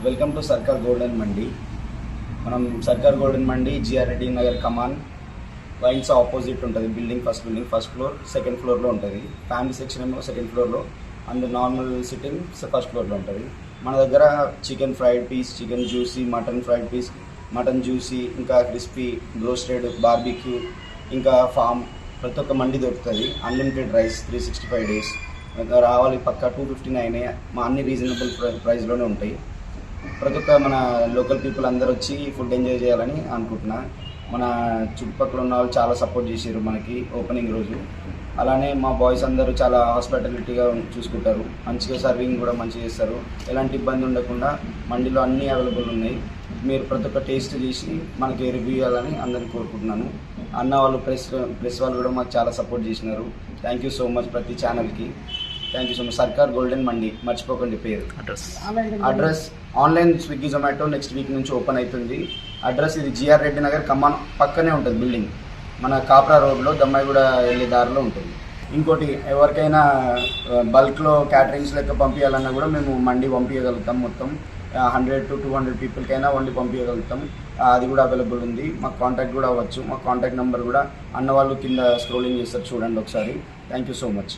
Welcome to Sarkar golden Mandi. మనం Sarkar golden Mandi G R Reddy Nagar Kaman wines opposite ఉంటుంది. Building first floor second ఫ్లోర్లో ఉంటుంది. ఫ్యామిలీ సెక్షన్ ఏమో సెకండ్ ఫ్లోర్లో, అండ్ నార్మల్ సిట్టింగ్ ఫస్ట్ ఫ్లోర్లో ఉంటుంది. మన దగ్గర chicken fried piece, chicken juicy, mutton fried piece, mutton juicy, ఇంకా క్రిస్పీ, బ్రోస్టెడ్, బార్బిక్యూ, ఇంకా ఫామ్ ప్రతి ఒక్క మండి దొరుకుతుంది. అన్లిమిటెడ్ రైస్ 365 days రావాలి. పక్కా 259 మా అన్ని రీజనబుల్ ప్రైస్లోనే ఉంటాయి. ప్రతి ఒక్క మన లోకల్ పీపుల్ అందరూ వచ్చి ఫుడ్ ఎంజాయ్ చేయాలని అనుకుంటున్నా. మన చుట్టుపక్కల ఉన్న వాళ్ళు చాలా సపోర్ట్ చేశారు మనకి ఓపెనింగ్ రోజు. అలానే మా బాయ్స్ అందరూ చాలా హాస్పిటాలిటీగా చూసుకుంటారు, మంచిగా సర్వింగ్ కూడా మంచిగా చేస్తారు. ఎలాంటి ఇబ్బంది ఉండకుండా మండిలో అన్నీ అవైలబుల్ ఉన్నాయి. మీరు ప్రతి ఒక్క టేస్ట్ చేసి మనకి రివ్యూ ఇవ్వాలని అందరినీ కోరుకుంటున్నాను. అన్న వాళ్ళు ప్రెస్ వాళ్ళు కూడా మాకు చాలా సపోర్ట్ చేసినారు. థ్యాంక్ యూ సో మచ్ ప్రతి ఛానల్కి. Thank you so much. సర్కార్ గోల్డెన్ మండి మర్చిపోకండి పేరు. Address online Swiggy Zomato next week నుంచి ఓపెన్ అవుతుంది. అడ్రస్ ఇది జిఆర్ రెడ్డి నగర్ కమాన్ పక్కనే ఉంటుంది. బిల్డింగ్ మన కాప్రా రోడ్లో దమ్మాయిగూడ వెళ్ళే దారిలో ఉంటుంది. ఇంకోటి, ఎవరికైనా బల్క్లో క్యాటరింగ్స్ లెక్క పంపించాలన్నా కూడా మేము మండి పంపించగలుగుతాం. మొత్తం 100 to 200 పీపుల్కైనా వండి పంపించగలుగుతాం. అది కూడా అవైలబుల్ ఉంది. మాకు కాంటాక్ట్ కూడా అవ్వచ్చు. మా కాంటాక్ట్ నెంబర్ కూడా అన్న వాళ్ళు కింద స్క్రోలింగ్ చేస్తారు, చూడండి ఒకసారి. Thank you so much.